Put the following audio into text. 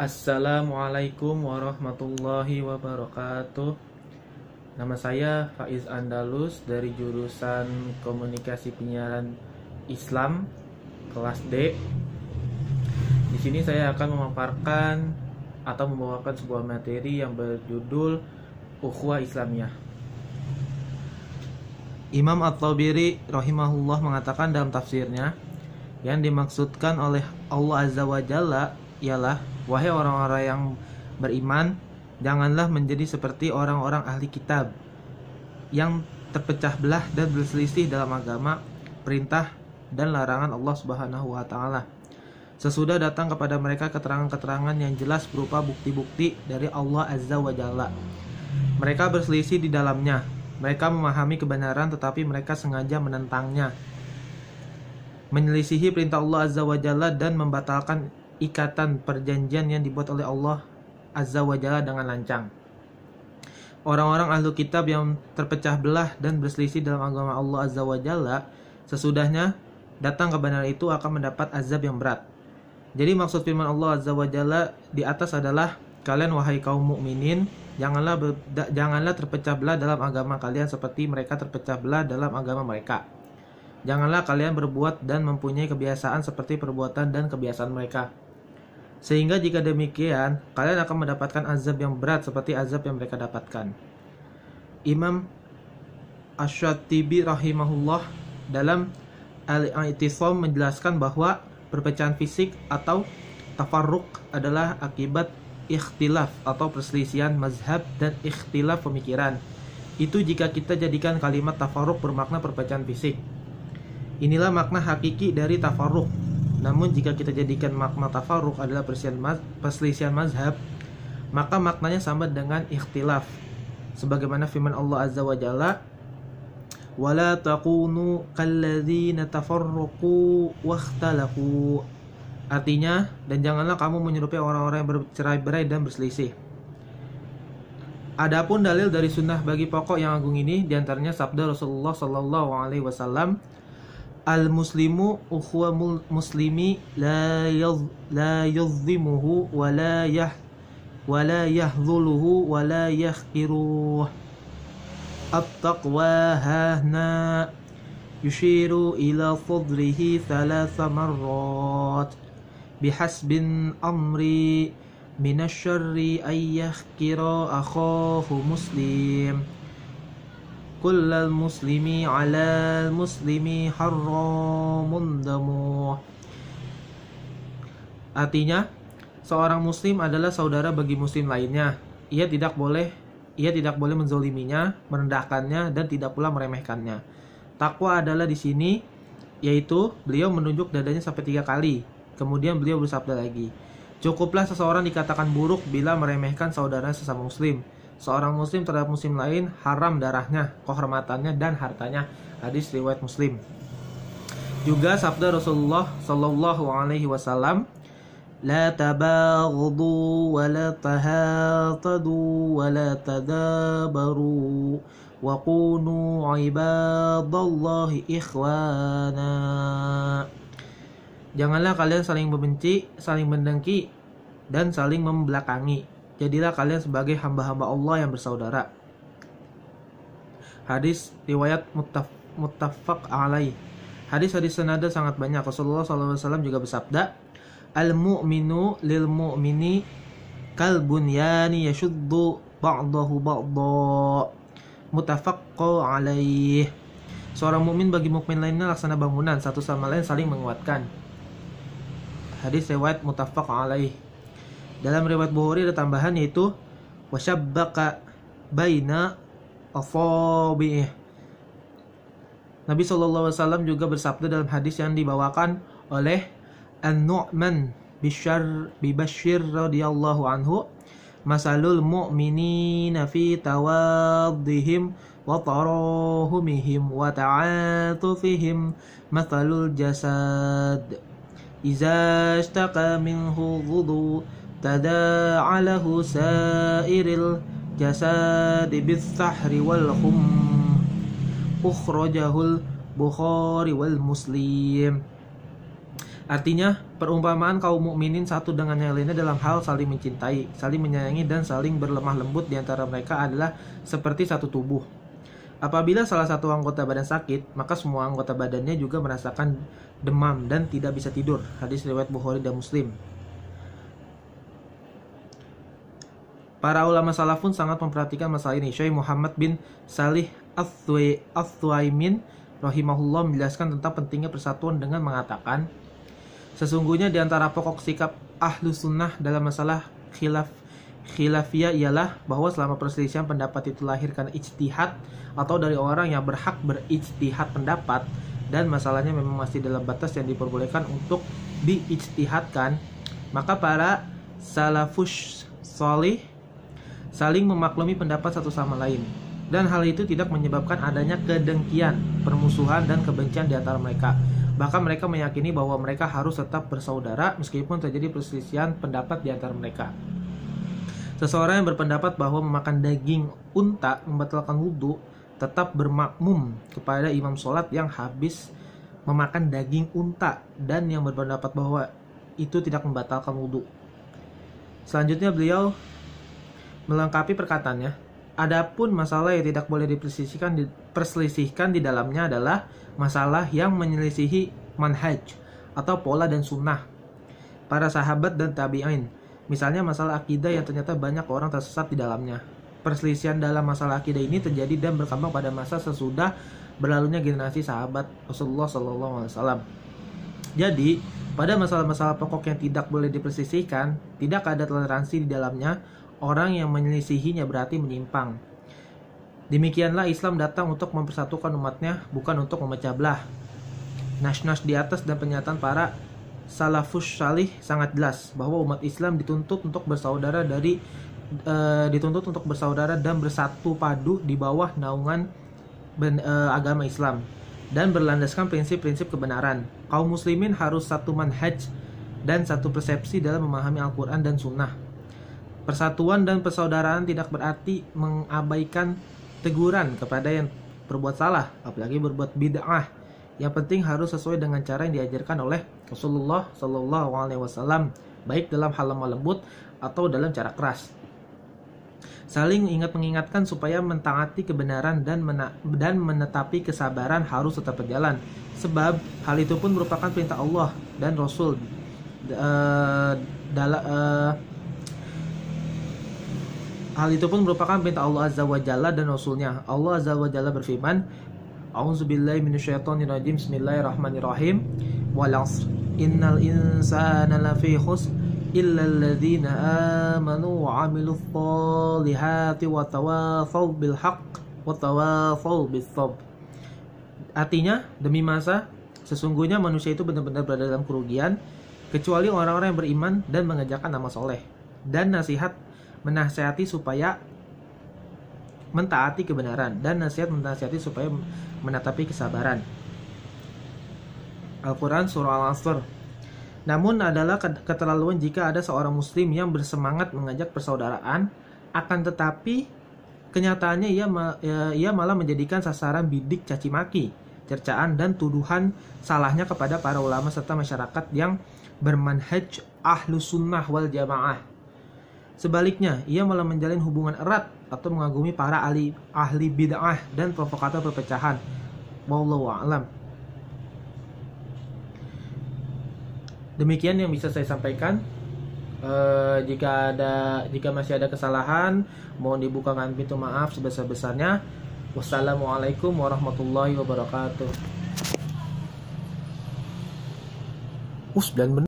Assalamualaikum warahmatullahi wabarakatuh. Nama saya Faiz Andalus dari jurusan Komunikasi Penyiaran Islam kelas D. Di sini saya akan memaparkan atau membawakan sebuah materi yang berjudul Ukhuwah Islamiyah. Imam At-Tabari rahimahullah mengatakan dalam tafsirnya, yang dimaksudkan oleh Allah Azza wa Jalla ialah, wahai orang-orang yang beriman, janganlah menjadi seperti orang-orang ahli kitab yang terpecah belah dan berselisih dalam agama, perintah dan larangan Allah Subhanahu wa taala. Sesudah datang kepada mereka keterangan-keterangan yang jelas berupa bukti-bukti dari Allah Azza wa Jalla. Mereka berselisih di dalamnya. Mereka memahami kebenaran tetapi mereka sengaja menentangnya, menyelisihi perintah Allah Azza wa Jalla dan membatalkan ikatan perjanjian yang dibuat oleh Allah Azza wa Jalla dengan lancang. Orang-orang ahlu kitab yang terpecah belah dan berselisih dalam agama Allah Azza wa Jalla, sesudahnya datang kebenaran itu akan mendapat azab yang berat. Jadi maksud firman Allah Azza wa Jalla di atas adalah, kalian wahai kaum mukminin, janganlah terpecah belah dalam agama kalian seperti mereka terpecah belah dalam agama mereka. Janganlah kalian berbuat dan mempunyai kebiasaan seperti perbuatan dan kebiasaan mereka. Sehingga jika demikian, kalian akan mendapatkan azab yang berat seperti azab yang mereka dapatkan. Imam Asy-Syatibi rahimahullah dalam Al-I'tisam menjelaskan bahwa perpecahan fisik atau tafarruq adalah akibat ikhtilaf atau perselisihan mazhab dan ikhtilaf pemikiran. Itu jika kita jadikan kalimat tafarruq bermakna perpecahan fisik. Inilah makna hakiki dari tafarruq. Namun jika kita jadikan makna tafarruq adalah perselisihan mazhab, maka maknanya sama dengan ikhtilaf. Sebagaimana firman Allah Azza wa Jalla, "Wala takunu kalladzina tafarraqu wakhtalafu." Artinya, dan janganlah kamu menyerupai orang-orang yang bercerai-berai dan berselisih. Adapun dalil dari sunnah bagi pokok yang agung ini, diantaranya sabda Rasulullah sallallahu alaihi wasallam, al-muslimu ukhuwal muslimi la yadhlimuhu wa la yahdhuluhu wa la yahqiruh. At-taqwa hahna, yushiru ila sadrihi thalatha marrat, bihasbin amri minasyarri ay yahqira akhahu muslim. Kullal muslimi alal muslimi haramun damuh. Artinya, seorang muslim adalah saudara bagi muslim lainnya. Ia tidak boleh menzoliminya, merendahkannya, dan tidak pula meremehkannya. Takwa adalah di sini, yaitu beliau menunjuk dadanya sampai 3 kali. Kemudian beliau bersabda lagi, cukuplah seseorang dikatakan buruk bila meremehkan saudaranya sesama muslim. Seorang muslim terhadap muslim lain haram darahnya, kehormatannya, dan hartanya. Hadis riwayat Muslim. Juga sabda Rasulullah sallallahu alaihi wasallam, la tabaghdu wa la tahatadu wa la tadabaru wa kunu ibadallahi ikhwana. Janganlah kalian saling membenci, saling mendengki, dan saling membelakangi. Jadilah kalian sebagai hamba-hamba Allah yang bersaudara. Hadis riwayat muttafaq alaih. Hadis-hadis senada sangat banyak. Rasulullah SAW juga bersabda, al-mu'minu lil mu'mini kal bunyani yashuddu ba'dahu ba'da. Muttafaq alaih. Seorang mukmin bagi mukmin lainnya laksana bangunan, satu sama lain saling menguatkan. Hadis riwayat muttafaq alaih. Dalam riwayat Bukhari ada tambahan, yaitu wasyabbaka baina asabi'ih. Nabi SAW juga bersabda dalam hadis yang dibawakan oleh An-Nu'man Bibashir radhiyallahu anhu, masalul mu'minina fi tawaddihim wa tarahumihim wa ta'atufihim masalul jasad iza ishtaka minhu ghudu tada'alahu sa'iril jasadi bis-sahri wal hum. Ukhrajahul Bukhari wal Muslim. Artinya, perumpamaan kaum mukminin satu dengan yang lainnya dalam hal saling mencintai, saling menyayangi, dan saling berlemah lembut di antara mereka adalah seperti satu tubuh. Apabila salah satu anggota badan sakit, maka semua anggota badannya juga merasakan demam dan tidak bisa tidur. Hadis riwayat Bukhari dan Muslim. Para ulama salaf pun sangat memperhatikan masalah ini. Syekh Muhammad bin Salih Al-Thuaimin rahimahullah menjelaskan tentang pentingnya persatuan dengan mengatakan, sesungguhnya di antara pokok sikap ahlu sunnah dalam masalah khilafiyah ialah bahwa selama perselisihan pendapat itu lahir karena ijtihad atau dari orang yang berhak berijtihad pendapat, dan masalahnya memang masih dalam batas yang diperbolehkan untuk diijtihadkan, maka para salafus salih saling memaklumi pendapat satu sama lain, dan hal itu tidak menyebabkan adanya kedengkian, permusuhan, dan kebencian di antara mereka. Bahkan mereka meyakini bahwa mereka harus tetap bersaudara meskipun terjadi perselisihan pendapat di antara mereka. Seseorang yang berpendapat bahwa memakan daging unta membatalkan wudhu tetap bermakmum kepada imam sholat yang habis memakan daging unta, dan yang berpendapat bahwa itu tidak membatalkan wudhu. Selanjutnya beliau melengkapi perkataannya, adapun masalah yang tidak boleh diperselisihkan di dalamnya adalah masalah yang menyelisihi manhaj atau pola dan sunnah para sahabat dan tabi'in. Misalnya masalah akidah yang ternyata banyak orang tersesat di dalamnya. Perselisihan dalam masalah akidah ini terjadi dan berkembang pada masa sesudah berlalunya generasi sahabat Rasulullah SAW. Jadi, pada masalah-masalah pokok yang tidak boleh diperselisihkan, tidak ada toleransi di dalamnya. Orang yang menyelisihinya berarti menyimpang. Demikianlah Islam datang untuk mempersatukan umatnya, bukan untuk memecah belah. Nas-nas di atas dan pernyataan para salafus salih sangat jelas bahwa umat Islam dituntut untuk bersaudara dan bersatu padu di bawah naungan agama Islam dan berlandaskan prinsip-prinsip kebenaran. Kaum muslimin harus satu manhaj dan satu persepsi dalam memahami Al-Quran dan Sunnah. Persatuan dan persaudaraan tidak berarti mengabaikan teguran kepada yang berbuat salah, apalagi berbuat bid'ah. Yang penting harus sesuai dengan cara yang diajarkan oleh Rasulullah SAW, baik dalam hal lemah lembut atau dalam cara keras. Saling mengingatkan supaya mentaati kebenaran dan menetapi kesabaran harus tetap berjalan, sebab hal itu pun merupakan perintah Allah dan Rasul. Hal itu pun merupakan perintah Allah Azza wa Jalla dan Rasulnya. Allah Azza wa Jalla berfirman, A'udzubillahi minasyaitonirrajim. Bismillahirrahmanirrahim. Wal 'ashr innal insana lafi khusr illa alladzina amanu wa 'amilus shalihati wa tawashaw bil haqq wa tawashaw bis sabr. Artinya, demi masa sesungguhnya manusia itu benar-benar berada dalam kerugian kecuali orang-orang yang beriman dan mengerjakan amal soleh dan menasihati supaya mentaati kebenaran, dan menasihati supaya menetapi kesabaran. Al-Quran Surah Al-Asr. Namun adalah keterlaluan jika ada seorang muslim yang bersemangat mengajak persaudaraan, akan tetapi kenyataannya ia malah menjadikan sasaran bidik caci maki, cercaan, dan tuduhan salahnya kepada para ulama serta masyarakat yang bermanhaj ahlu sunnah wal jamaah. Sebaliknya, ia malah menjalin hubungan erat atau mengagumi para ahli bid'ah dan provokator perpecahan. Wallahu a'lam. Demikian yang bisa saya sampaikan. Jika masih ada kesalahan, mohon dibukakan pintu maaf sebesar-besarnya. Wassalamualaikum warahmatullahi wabarakatuh.